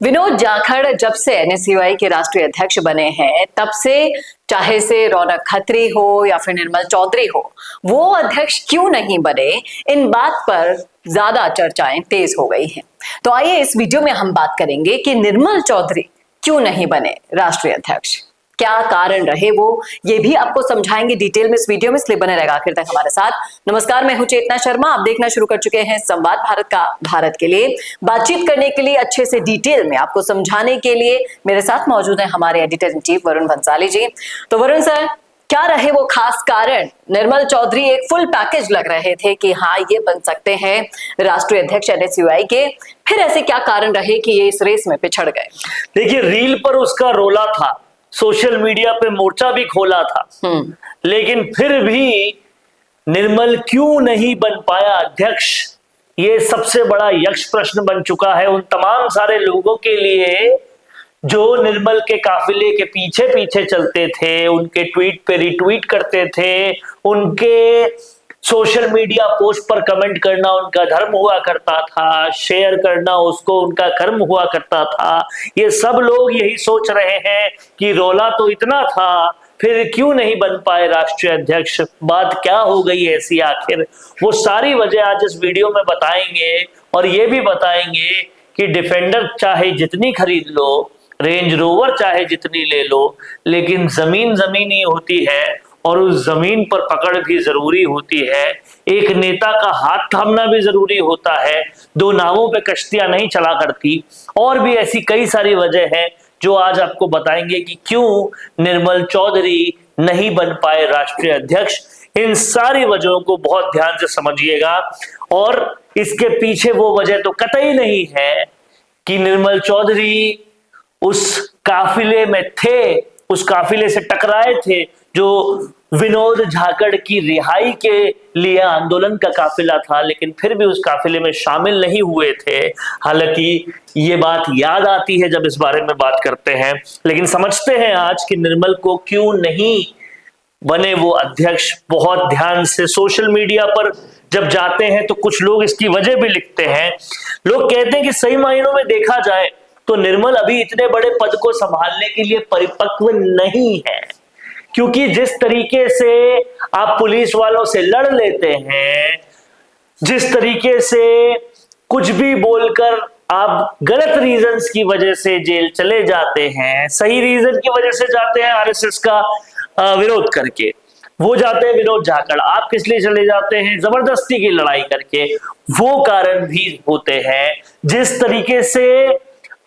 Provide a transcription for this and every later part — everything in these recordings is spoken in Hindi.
विनोद जाखड़ जब से एनएसयूआई के राष्ट्रीय अध्यक्ष बने हैं तब से चाहे से रौनक खत्री हो या फिर निर्मल चौधरी हो, वो अध्यक्ष क्यों नहीं बने, इन बात पर ज्यादा चर्चाएं तेज हो गई हैं। तो आइए इस वीडियो में हम बात करेंगे कि निर्मल चौधरी क्यों नहीं बने राष्ट्रीय अध्यक्ष, क्या कारण रहे वो, ये भी आपको समझाएंगे डिटेल में इस वीडियो में, इसलिए बने रहेगा आखिर तक हमारे साथ। नमस्कार, मैं हूं चेतना शर्मा, आप देखना शुरू कर चुके हैं संवाद भारत का। भारत के लिए बातचीत करने के लिए, अच्छे से डिटेल में आपको समझाने के लिए मेरे साथ मौजूद है हमारे editor in chief Varun Bhansali ji. तो वरुण सर, क्या रहे वो खास कारण? निर्मल चौधरी एक फुल पैकेज लग रहे थे कि हाँ ये बन सकते हैं राष्ट्रीय अध्यक्ष एनएसयूआई के, फिर ऐसे क्या कारण रहे कि ये इस रेस में पिछड़ गए? देखिए, रील पर उसका रोला था, सोशल मीडिया पे मोर्चा भी खोला था, लेकिन फिर भी निर्मल क्यों नहीं बन पाया अध्यक्ष, ये सबसे बड़ा यक्ष प्रश्न बन चुका है उन तमाम सारे लोगों के लिए जो निर्मल के काफिले के पीछे पीछे चलते थे, उनके ट्वीट पे रिट्वीट करते थे, उनके सोशल मीडिया पोस्ट पर कमेंट करना उनका धर्म हुआ करता था, शेयर करना उसको उनका कर्म हुआ करता था। ये सब लोग यही सोच रहे हैं कि रोला तो इतना था, फिर क्यों नहीं बन पाए राष्ट्रीय अध्यक्ष, बात क्या हो गई ऐसी आखिर। वो सारी वजह आज इस वीडियो में बताएंगे और ये भी बताएंगे कि डिफेंडर चाहे जितनी खरीद लो, रेंज रोवर चाहे जितनी ले लो, लेकिन जमीन जमीन ही होती है और उस जमीन पर पकड़ भी जरूरी होती है। एक नेता का हाथ थामना भी जरूरी होता है, दो नावों पे कश्तियां नहीं चला करती। और भी ऐसी कई सारी वजह है जो आज आपको बताएंगे कि क्यों निर्मल चौधरी नहीं बन पाए राष्ट्रीय अध्यक्ष। इन सारी वजहों को बहुत ध्यान से समझिएगा। और इसके पीछे वो वजह तो कतई नहीं है कि निर्मल चौधरी उस काफिले में थे, उस काफिले से टकराए थे जो विनोद जाखड़ की रिहाई के लिए आंदोलन का काफिला था, लेकिन फिर भी उस काफिले में शामिल नहीं हुए थे। हालांकि ये बात याद आती है जब इस बारे में बात करते हैं, लेकिन समझते हैं आज कि निर्मल को क्यों नहीं बने वो अध्यक्ष। बहुत ध्यान से सोशल मीडिया पर जब जाते हैं तो कुछ लोग इसकी वजह भी लिखते हैं। लोग कहते हैं कि सही मायनों में देखा जाए तो निर्मल अभी इतने बड़े पद को संभालने के लिए परिपक्व नहीं है, क्योंकि जिस तरीके से आप पुलिस वालों से लड़ लेते हैं, जिस तरीके से कुछ भी बोलकर आप गलत रीजंस की वजह से जेल चले जाते हैं, सही रीजन की वजह से जाते हैं आरएसएस का विरोध करके, वो जाते हैं विनोद जाखड़, आप किस लिए चले जाते हैं जबरदस्ती की लड़ाई करके, वो कारण भी होते हैं। जिस तरीके से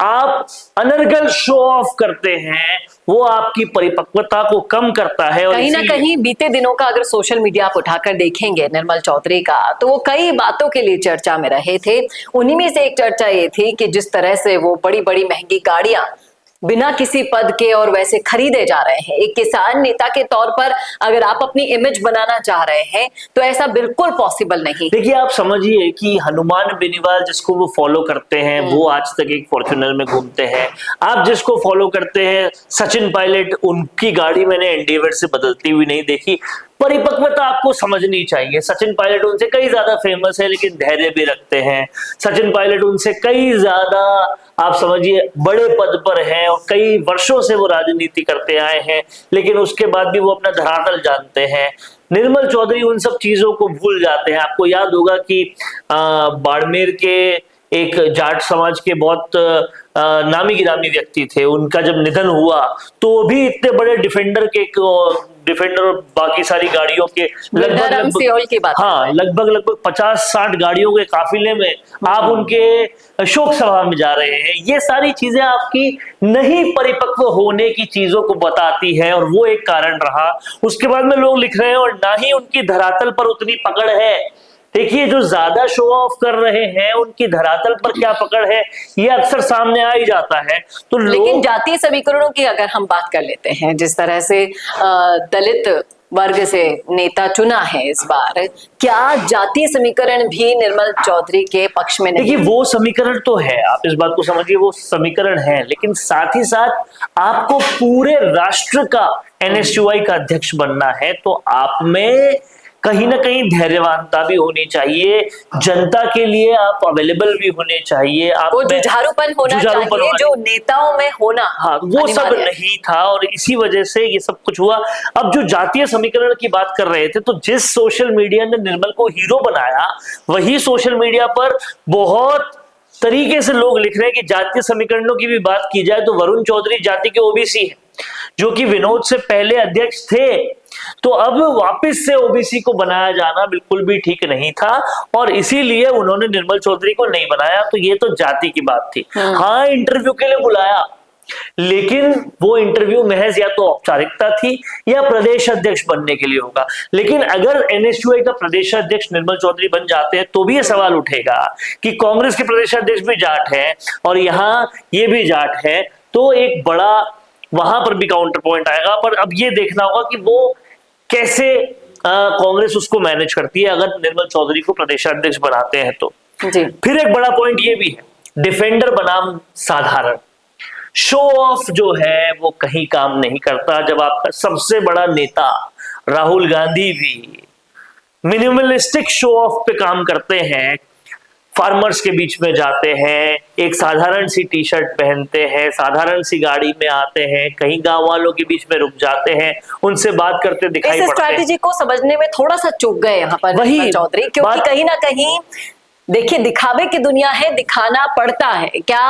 आप अनर्गल शो ऑफ करते हैं वो आपकी परिपक्वता को कम करता है। और कहीं ना कहीं बीते दिनों का अगर सोशल मीडिया आप उठाकर देखेंगे निर्मल चौधरी का, तो वो कई बातों के लिए चर्चा में रहे थे। उन्हीं में से एक चर्चा ये थी कि जिस तरह से वो बड़ी बड़ी महंगी गाड़ियां बिना किसी पद के और वैसे खरीदे जा रहे हैं, एक किसान नेता के तौर पर अगर आप अपनी इमेज बनाना चाह रहे हैं तो ऐसा बिल्कुल पॉसिबल नहीं। देखिए, आप समझिए कि हनुमान बेनीवाल जिसको वो फॉलो करते हैं वो आज तक एक फॉर्च्यूनर में घूमते हैं। आप जिसको फॉलो करते हैं सचिन पायलट, उनकी गाड़ी मैंने एंडेवर से बदलती हुई नहीं देखी। परिपक्वता आपको समझनी चाहिए। सचिन पायलट उनसे कई ज्यादा फेमस है लेकिन धैर्य भी रखते हैं। सचिन पायलट उनसे कई ज्यादा आप समझिए बड़े पद पर हैं और कई वर्षों से वो राजनीति करते आए हैं, लेकिन उसके बाद भी वो अपना धरातल जानते हैं। निर्मल चौधरी उन सब चीजों को भूल जाते हैं। आपको याद होगा कि बाड़मेर के एक जाट समाज के बहुत नामी गिरामी व्यक्ति थे, उनका जब निधन हुआ तो वो भी इतने बड़े डिफेंडर और बाकी सारी गाड़ियों के लगभग 50-60 गाड़ियों के काफिले में आप उनके शोक सभा में जा रहे हैं। ये सारी चीजें आपकी नहीं परिपक्व होने की चीजों को बताती है और वो एक कारण रहा। उसके बाद में लोग लिख रहे हैं और ना ही उनकी धरातल पर उतनी पकड़ है। देखिए, जो ज्यादा शो ऑफ कर रहे हैं उनकी धरातल पर क्या पकड़ है ये अक्सर सामने आ ही जाता है। तो लेकिन जातीय समीकरणों की अगर हम बात कर लेते हैं, जिस तरह से दलित वर्ग से नेता चुना है इस बार, क्या जातीय समीकरण भी निर्मल चौधरी के पक्ष में नहीं? देखिए, वो समीकरण तो है, आप इस बात को समझिए, वो समीकरण है, लेकिन साथ ही साथ आपको पूरे राष्ट्र का एनएसयूआई का अध्यक्ष बनना है तो आप में कहीं ना कहीं धैर्यवानता भी होनी चाहिए, जनता के लिए आप अवेलेबल भी होने चाहिए, आप वो जुझारूपन होना चाहिए जो नेताओं में होना। हाँ, वो सब नहीं था और इसी वजह से ये सब कुछ हुआ। अब जो जातीय समीकरण की बात कर रहे थे, तो जिस सोशल मीडिया ने निर्मल को हीरो बनाया, वही सोशल मीडिया पर बहुत तरीके से लोग लिख रहे हैं कि जातीय समीकरणों की भी बात की जाए तो वरुण चौधरी जाति के ओबीसी है, जो कि विनोद से पहले अध्यक्ष थे। तो अब वापस से ओबीसी को बनाया जाना बिल्कुल भी ठीक नहीं था और इसीलिए उन्होंने निर्मल चौधरी को नहीं बनाया। तो ये तो जाति की बात थी। हाँ, इंटरव्यू के लिए बुलाया, लेकिन वो इंटरव्यू महज या तो औपचारिकता थी या प्रदेश अध्यक्ष बनने के लिए होगा। लेकिन अगर एनएसयूआई का प्रदेश अध्यक्ष निर्मल चौधरी बन जाते हैं तो भी ये सवाल उठेगा कि कांग्रेस के प्रदेश अध्यक्ष भी जाट है और यहाँ ये भी जाट है, तो एक बड़ा वहां पर भी काउंटर पॉइंट आएगा। पर अब ये देखना होगा कि वो कैसे कांग्रेस उसको मैनेज करती है अगर निर्मल चौधरी को प्रदेशाध्यक्ष बनाते हैं तो। जी। फिर एक बड़ा पॉइंट ये भी है, डिफेंडर बनाम साधारण। शो ऑफ जो है वो कहीं काम नहीं करता जब आपका सबसे बड़ा नेता राहुल गांधी भी मिनिमलिस्टिक शो ऑफ पे काम करते हैं, फार्मर्स के बीच में जाते हैं, एक साधारण सी टी शर्ट पहनते हैं, साधारण सी गाड़ी में आते हैं, कहीं गांव वालों के बीच में रुक जाते हैं, उनसे बात करते दिखाई पड़ते हैं। इस स्ट्रैटेजी को समझने में थोड़ा सा चूक गए यहाँ पर वही चौधरी, क्योंकि कहीं ना कहीं देखिए दिखावे की दुनिया है, दिखाना पड़ता है। क्या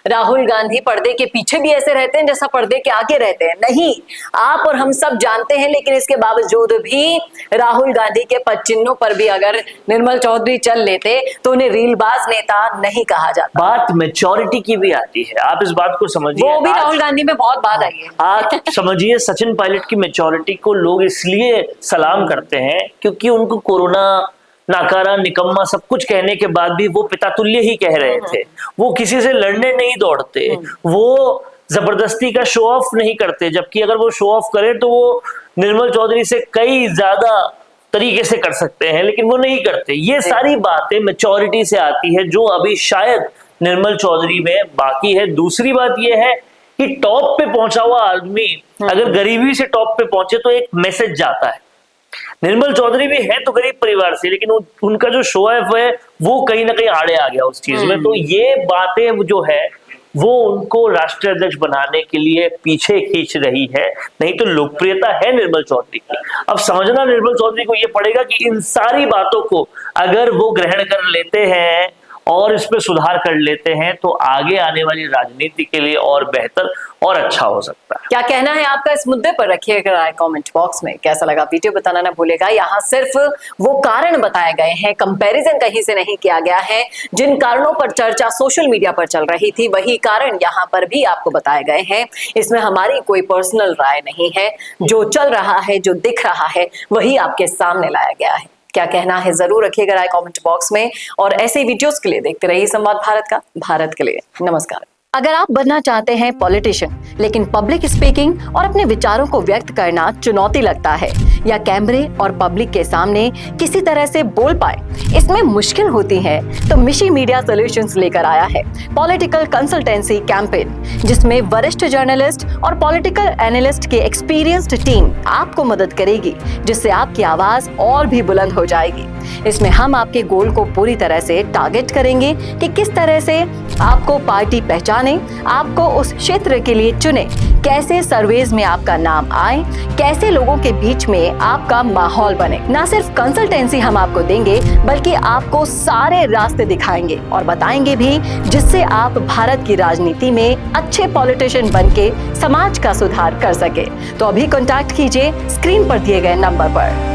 राहुल गांधी पर्दे के पीछे भी ऐसे रहते हैं जैसा पर्दे के आगे रहते हैं? नहीं, आप और हम सब जानते हैं। लेकिन इसके बावजूद भी राहुल गांधी के पद चिन्हों पर भी अगर निर्मल चौधरी चल लेते तो उन्हें रीलबाज नेता नहीं कहा जाता। बात मैच्योरिटी की भी आती है, आप इस बात को समझिए। वो भी राहुल गांधी में बहुत बात आई है। आप समझिए, सचिन पायलट की मैच्योरिटी को लोग इसलिए सलाम करते हैं क्योंकि उनको कोरोना नाकारा निकम्मा सब कुछ कहने के बाद भी वो पिता तुल्य ही कह रहे थे। वो किसी से लड़ने नहीं दौड़ते, वो जबरदस्ती का शो ऑफ नहीं करते, जबकि अगर वो शो ऑफ करें तो वो निर्मल चौधरी से कई ज्यादा तरीके से कर सकते हैं, लेकिन वो नहीं करते। ये सारी बातें मैच्योरिटी से आती है जो अभी शायद निर्मल चौधरी में बाकी है। दूसरी बात ये है कि टॉप पे पहुंचा हुआ आदमी अगर गरीबी से टॉप पे पहुंचे तो एक मैसेज जाता है। निर्मल चौधरी भी है तो गरीब परिवार से, लेकिन उनका जो शो ऑफ है वो कहीं ना कहीं आड़े आ गया उस चीज में। तो ये बातें जो है वो उनको राष्ट्रीय अध्यक्ष बनाने के लिए पीछे खींच रही है, नहीं तो लोकप्रियता है निर्मल चौधरी की। अब समझना निर्मल चौधरी को ये पड़ेगा कि इन सारी बातों को अगर वो ग्रहण कर लेते हैं और इस पे सुधार कर लेते हैं तो आगे आने वाली राजनीति के लिए और बेहतर और अच्छा हो सकता है। क्या कहना है आपका इस मुद्दे पर? रखिएगा कमेंट बॉक्स में। कैसा लगा वीडियो बताना ना भूलेगा। यहाँ सिर्फ वो कारण बताए गए हैं, कंपैरिजन कहीं से नहीं किया गया है। जिन कारणों पर चर्चा सोशल मीडिया पर चल रही थी वही कारण यहाँ पर भी आपको बताए गए हैं। इसमें हमारी कोई पर्सनल राय नहीं है। जो चल रहा है, जो दिख रहा है, वही आपके सामने लाया गया है। क्या कहना है जरूर रखिएगा राय कमेंट बॉक्स में और ऐसे वीडियोस के लिए देखते रहिए संवाद भारत का। भारत के लिए नमस्कार। अगर आप बनना चाहते हैं पॉलिटिशियन लेकिन पब्लिक स्पीकिंग और अपने विचारों को व्यक्त करना चुनौती लगता है या कैमरे और पब्लिक के सामने किसी तरह से बोल पाए इसमें मुश्किल होती है, तो मिशी मीडिया सॉल्यूशंस लेकर आया है पॉलिटिकल कंसल्टेंसी कैंपेन, जिसमें वरिष्ठ जर्नलिस्ट और पॉलिटिकल एनालिस्ट की एक्सपीरियंस्ड टीम आपको मदद करेगी, जिससे आपकी आवाज और भी बुलंद हो जाएगी। इसमें हम आपके गोल को पूरी तरह से टारगेट करेंगे कि किस तरह से आपको पार्टी पहचाने, आपको उस क्षेत्र के लिए चुने, कैसे सर्वेज में आपका नाम आए, कैसे लोगों के बीच में आपका माहौल बने। ना सिर्फ कंसल्टेंसी हम आपको देंगे बल्कि आपको सारे रास्ते दिखाएंगे और बताएंगे भी, जिससे आप भारत की राजनीति में अच्छे पॉलिटिशियन बनके समाज का सुधार कर सके। तो अभी कॉन्टैक्ट कीजिए स्क्रीन पर दिए गए नंबर पर।